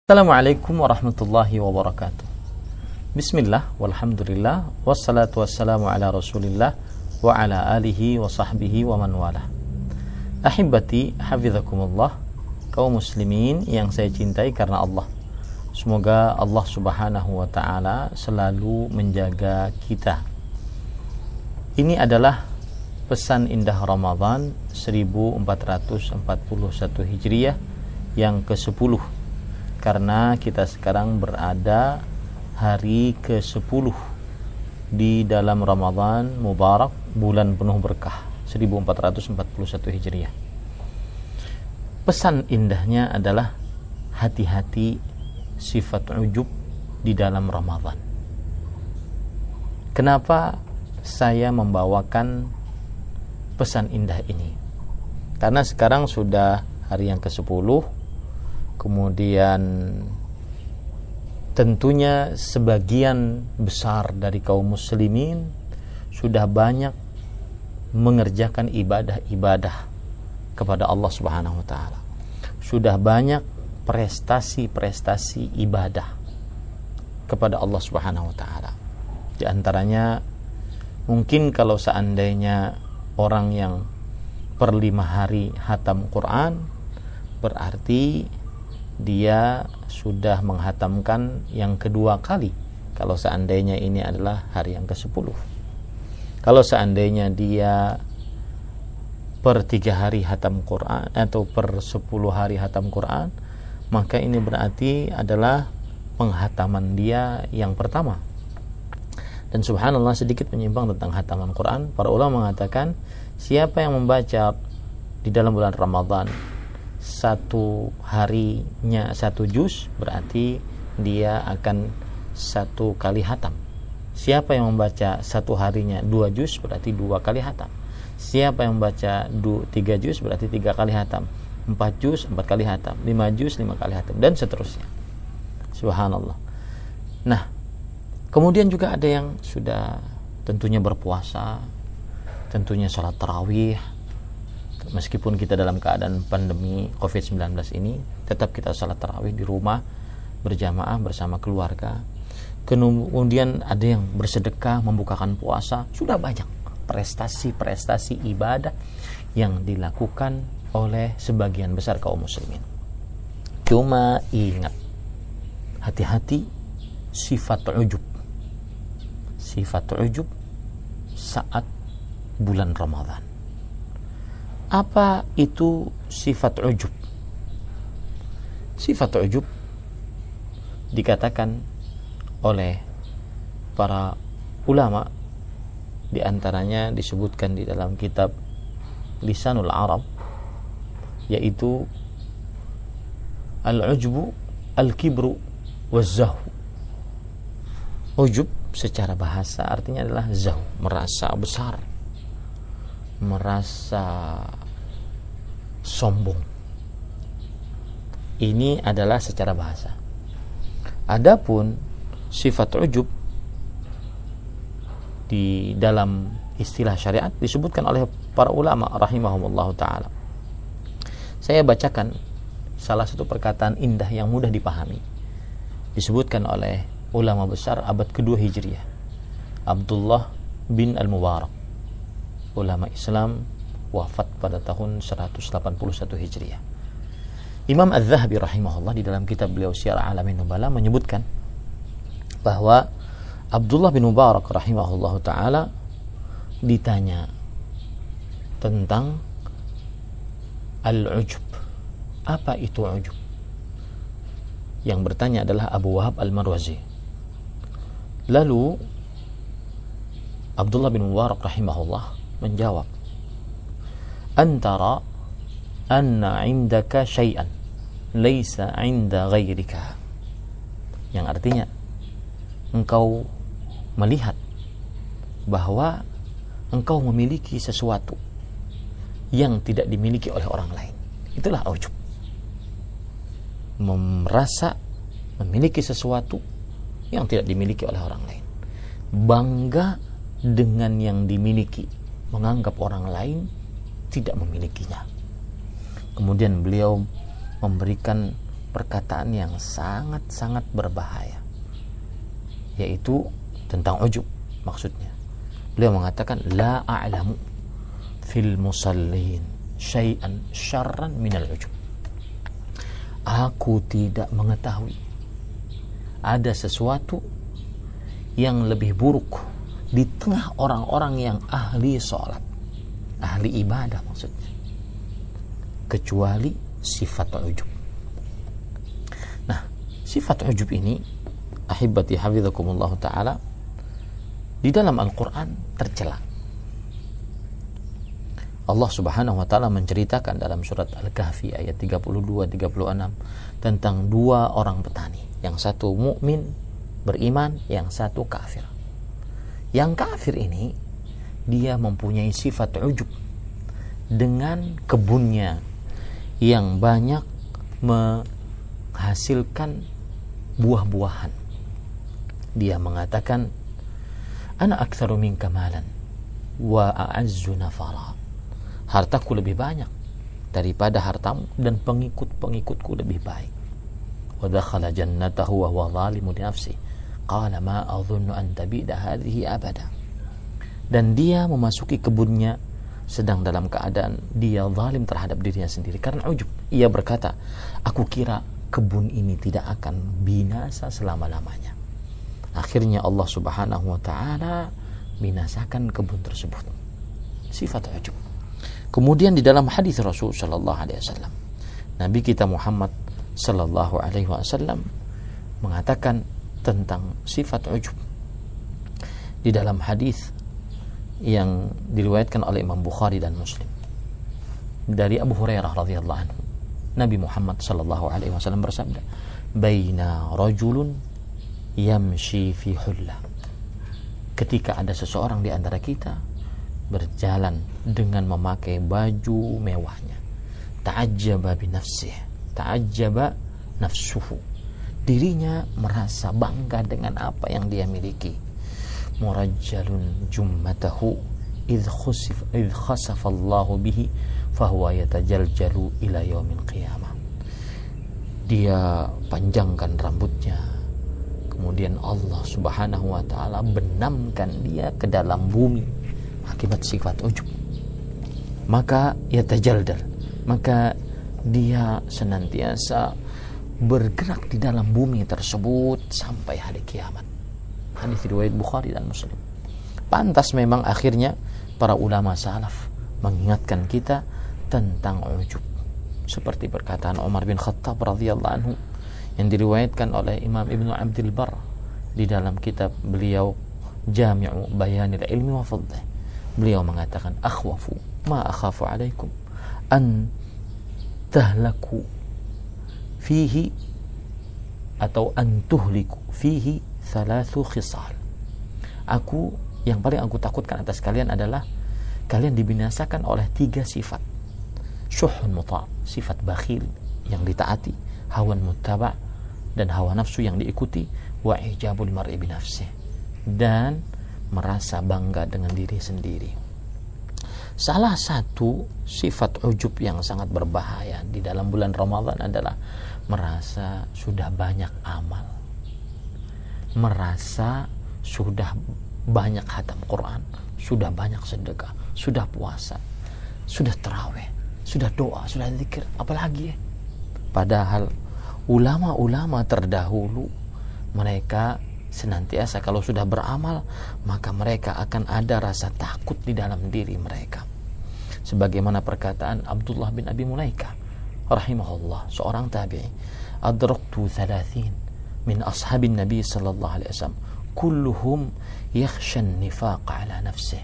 Assalamualaikum warahmatullahi wabarakatuh. Bismillah, walhamdulillah, wassalatu wassalamu ala rasulillah wa ala alihi wa sahbihi wa man wala. Ahibati, hafizakumullah, kaum muslimin yang saya cintai karena Allah. Semoga Allah subhanahu wa ta'ala selalu menjaga kita. Ini adalah pesan indah Ramadan 1441 Hijriah yang ke-10, karena kita sekarang berada hari ke-10 di dalam Ramadan Mubarak, bulan penuh berkah 1441 Hijriah. Pesan indahnya adalah hati-hati sifat ujub di dalam Ramadan. Kenapa saya membawakan pesan indah ini? Karena sekarang sudah hari yang ke-10, kemudian tentunya sebagian besar dari kaum muslimin sudah banyak mengerjakan ibadah-ibadah kepada Allah Subhanahu wa taala. Sudah banyak prestasi-prestasi ibadah kepada Allah Subhanahu wa taala. Di antaranya mungkin kalau seandainya orang yang per 5 hari hatam Quran, berarti dia sudah menghatamkan yang kedua kali kalau seandainya ini adalah hari yang ke-10. Kalau seandainya dia per 3 hari hatam Quran atau per 10 hari hatam Quran, maka ini berarti adalah penghataman dia yang pertama. Dan subhanallah, sedikit menyimpang tentang hataman Quran, para ulama mengatakan siapa yang membaca di dalam bulan Ramadan satu harinya 1 juz, berarti dia akan 1 kali hatam. Siapa yang membaca 1 harinya 2 juz, berarti 2 kali hatam. Siapa yang membaca 3 juz, berarti 3 kali hatam. 4 juz 4 kali hatam. 5 juz 5 kali hatam, dan seterusnya. Subhanallah. Nah, kemudian juga ada yang sudah tentunya berpuasa, tentunya sholat tarawih. Meskipun kita dalam keadaan pandemi COVID-19 ini, tetap kita salat tarawih di rumah berjamaah bersama keluarga. Kemudian ada yang bersedekah, membukakan puasa. Sudah banyak prestasi-prestasi ibadah yang dilakukan oleh sebagian besar kaum muslimin. Cuma ingat, hati-hati sifat ujub. Sifat ujub saat bulan Ramadan. Apa itu sifat ujub? Sifat ujub dikatakan oleh para ulama, di antaranya disebutkan di dalam kitab Lisanul Arab, yaitu al-ujbu al-kibru waz-zahu. Ujub secara bahasa artinya adalah zahu, merasa besar, merasa sombong. Ini adalah secara bahasa. Adapun sifat ujub di dalam istilah syariat disebutkan oleh para ulama rahimahumullah ta'ala. Saya bacakan salah satu perkataan indah yang mudah dipahami. Disebutkan oleh ulama besar abad kedua Hijriah, Abdullah bin Al-Mubarak, ulama Islam, wafat pada tahun 181 Hijriah. Imam Az-Zahabi rahimahullah di dalam kitab beliau Syiar A'lamin Nubala menyebutkan bahwa Abdullah bin Mubarak rahimahullah ta'ala ditanya tentang al-ujub. Apa itu ujub? Yang bertanya adalah Abu Wahab Al-Marwazi. Lalu Abdullah bin Mubarak rahimahullah menjawab, antara anna indaka syai'an laisa inda ghairika, yang artinya engkau melihat bahwa engkau memiliki sesuatu yang tidak dimiliki oleh orang lain. Itulah ujub. Merasa memiliki sesuatu yang tidak dimiliki oleh orang lain, bangga dengan yang dimiliki, menganggap orang lain tidak memilikinya. Kemudian beliau memberikan perkataan yang sangat-sangat berbahaya, yaitu tentang ujub. Maksudnya beliau mengatakan, la a'lamu fil musallin syai'an syarran minal ujub. Aku tidak mengetahui ada sesuatu yang lebih buruk di tengah orang-orang yang ahli sholat, ahli ibadah maksudnya, kecuali sifat ujub. Nah, sifat ujub ini, ahibati hafizakumullah ta'ala, di dalam Al-Quran tercela. Allah subhanahu wa ta'ala menceritakan dalam surat Al-Kahfi ayat 32-36 tentang dua orang petani. Yang satu mukmin beriman, yang satu kafir. Yang kafir ini dia mempunyai sifat ujub dengan kebunnya yang banyak menghasilkan buah-buahan. Dia mengatakan, ana aktsaru minka malan wa a'azzu nafara. Hartaku lebih banyak daripada hartamu dan pengikut-pengikutku lebih baik. Wa dakhala jannatahu wa huwa zalimun li nafsihi. Qala ma adhunnu an tabida hadhihi abada. Dan dia memasuki kebunnya sedang dalam keadaan dia zalim terhadap dirinya sendiri karena ujub. Ia berkata, aku kira kebun ini tidak akan binasa selama-lamanya. Akhirnya Allah subhanahu wa ta'ala binasakan kebun tersebut. Sifat ujub. Kemudian di dalam hadis Rasul sallallahu alaihi wasallam, Nabi kita Muhammad sallallahu alaihi wasallam mengatakan tentang sifat ujub di dalam hadis yang diriwayatkan oleh Imam Bukhari dan Muslim dari Abu Hurairah radhiyallahu anhu. Nabi Muhammad sallallahu alaihi wasallam bersabda, "Baina rajulun yamshi fi hulla." Ketika ada seseorang di antara kita berjalan dengan memakai baju mewahnya, ta'ajjaba bi nafsihi, ta'ajjaba nafsuhu, dirinya merasa bangga dengan apa yang dia miliki. Murajjalun jummatahu idh khasafa Allahu bihi fahuwa yatajaljalu ila yaumil qiyamah. Dia panjangkan rambutnya, kemudian Allah subhanahu wa ta'ala benamkan dia ke dalam bumi akibat sifat ujub. Maka yatajaldal, maka dia senantiasa bergerak di dalam bumi tersebut sampai hari kiamat. Hadis riwayat Bukhari dan Muslim. Pantas memang akhirnya para ulama salaf mengingatkan kita tentang ujub, seperti perkataan Umar bin Khattab radhiyallahu anhu yang diriwayatkan oleh Imam Ibnu Abdul Barr di dalam kitab beliau Jami'u Bayanil Ilmi wa Fadlih. Beliau mengatakan, akhwafu ma akhafu alaikum an tahlaku fihi atau an tuhliku fihi thalathu khisal. Yang paling aku takutkan atas kalian adalah kalian dibinasakan oleh 3 sifat. Syuhun muta', sifat bakhil yang ditaati, hawan muttaba' dan hawa nafsu yang diikuti, wa ijabul mar'i bi nafsihi, dan merasa bangga dengan diri sendiri. Salah satu sifat ujub yang sangat berbahaya di dalam bulan Ramadan adalah merasa sudah banyak amal, merasa sudah banyak khatam Quran, sudah banyak sedekah, sudah puasa, sudah tarawih, sudah doa, sudah zikir, apalagi ya. Padahal ulama-ulama terdahulu mereka senantiasa kalau sudah beramal maka mereka akan ada rasa takut di dalam diri mereka. Sebagaimana perkataan Abdullah bin Abi Mulaikah rahimahullah, seorang tabi'i, adraktu 30 min ashabin Nabi sallallahu alaihi wasallam kulluhum yakhsha an-nifaq ala nafsihi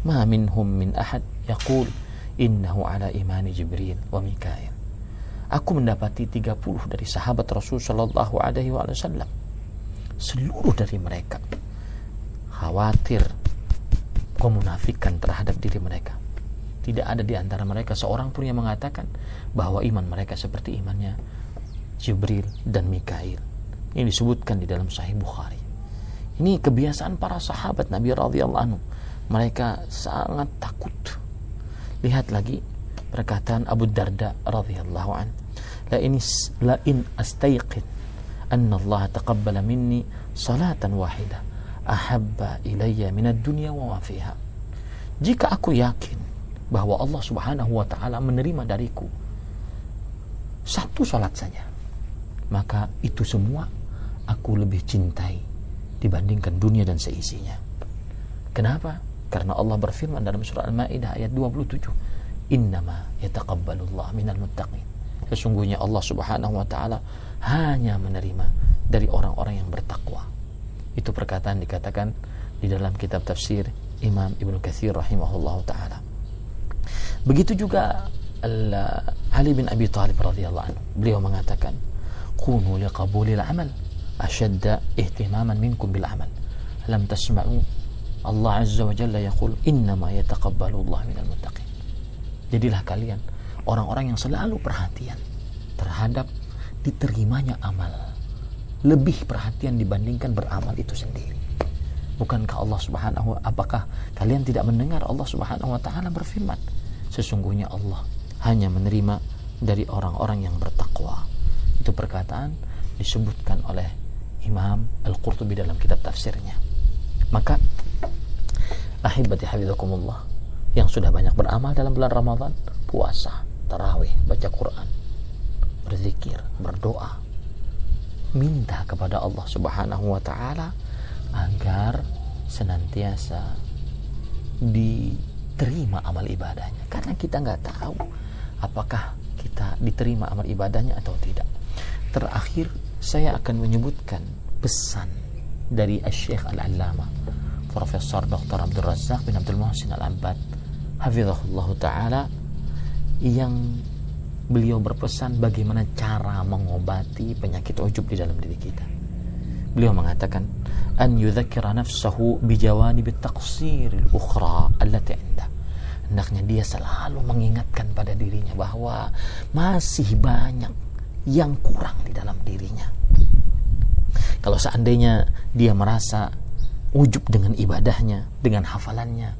ma minhum min ahad yaqul innahu ala imani Jibril wa Mikail. Aku mendapati 30 dari sahabat Rasul sallallahu alaihi wasallam, seluruh dari mereka khawatir kemunafikan terhadap diri mereka. Tidak ada di antara mereka seorang pun yang mengatakan bahwa iman mereka seperti imannya Jibril dan Mikail. Ini disebutkan di dalam Sahih Bukhari. Ini kebiasaan para sahabat Nabi radhiyallahu anhu. Mereka sangat takut. Lihat lagi perkataan Abu Darda radhiyallahu anhu, la in astayqid anna Allah taqabbala minni salatan wahidah ahabba ilayya minad dunya wa ma fiha. Jika aku yakin bahwa Allah Subhanahu wa taala menerima dariku satu salat saja, maka itu semua aku lebih cintai dibandingkan dunia dan seisinya. Kenapa? Karena Allah berfirman dalam surah Al-Maidah ayat 27, innama yataqabbalullah minal muttaqin. Sesungguhnya Allah Subhanahu wa taala hanya menerima dari orang-orang yang bertakwa. Itu perkataan dikatakan di dalam kitab tafsir Imam Ibnu Katsir rahimahullahu taala. Begitu juga Ali bin Abi Thalib radhiyallahu anhu, beliau mengatakan, kunu liqabulil amal ashadda ihtimaman minkum bil amal, lam tasma'u Allah azza wa jalla yaqul innama yataqabbalu Allah minal muttaqin. Jadilah kalian orang-orang yang selalu perhatian terhadap diterimanya amal, lebih perhatian dibandingkan beramal itu sendiri. Bukankah Allah Subhanahu wa, apakah kalian tidak mendengar Allah Subhanahu wa taala berfirman, sesungguhnya Allah hanya menerima dari orang-orang yang bertakwa. Itu perkataan disebutkan oleh Imam Al-Qurtubi dalam kitab tafsirnya. Maka ahibati hafizakumullah, yang sudah banyak beramal dalam bulan Ramadan, puasa, tarawih, baca Quran, berzikir, berdoa, minta kepada Allah Subhanahu wa taala agar senantiasa diterima amal ibadahnya, karena kita nggak tahu apakah kita diterima amal ibadahnya atau tidak. Terakhir saya akan menyebutkan pesan dari Asy-Syaikh Al-Allamah Profesor Dr. Abdul Razzaq bin Abdul Muhsin Al-Abbad hafizahullah taala, yang beliau berpesan bagaimana cara mengobati penyakit ujub di dalam diri kita. Beliau mengatakan, an yudzakkira nafsahu bijawanib at-taqsir al-ukhra allati 'indah. Hendaknya dia selalu mengingatkan pada dirinya bahwa masih banyak yang kurang di dalam dirinya. Kalau seandainya dia merasa ujub dengan ibadahnya, dengan hafalannya,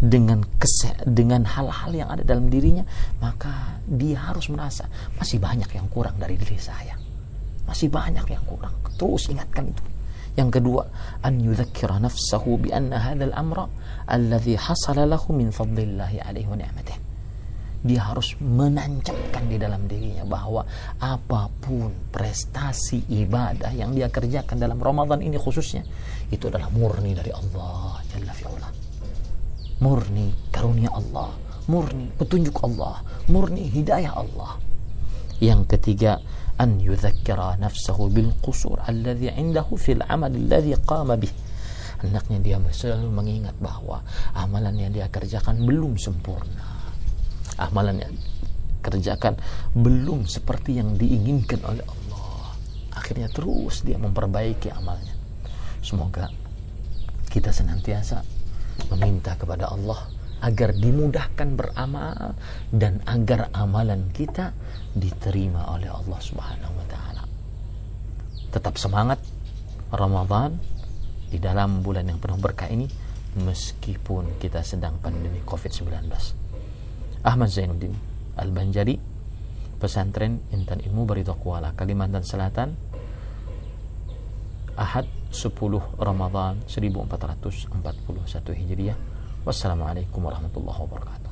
dengan hal-hal yang ada dalam dirinya, maka dia harus merasa masih banyak yang kurang dari diri saya, masih banyak yang kurang. Terus ingatkan itu. Yang kedua, an yudzakkira nafsahu bi anna hadzal amra alladhi hasala lahu min fadlillahi alaihi wa ni'matih. Dia harus menancapkan di dalam dirinya bahwa apapun prestasi ibadah yang dia kerjakan dalam Ramadan ini khususnya, itu adalah murni dari Allah Jalla fi'ula, murni karunia Allah, murni petunjuk Allah, murni hidayah Allah. Yang ketiga, an yudzakkira nafsahu bil qusur alladhi 'indahu fil 'amal alladhi qama bih. Hendaknya dia selalu mengingat bahwa amalan yang dia kerjakan belum sempurna, amalan yang kerjakan belum seperti yang diinginkan oleh Allah. Akhirnya terus dia memperbaiki amalnya. Semoga kita senantiasa meminta kepada Allah agar dimudahkan beramal dan agar amalan kita diterima oleh Allah Subhanahu wa taala. Tetap semangat Ramadan di dalam bulan yang penuh berkah ini, meskipun kita sedang pandemi Covid-19. Ahmad Zainuddin Al-Banjari, Pesantren Intan Ilmu Barito Kuala, Kalimantan Selatan, Ahad 10 Ramadan 1441 Hijriah. Wassalamualaikum warahmatullahi wabarakatuh.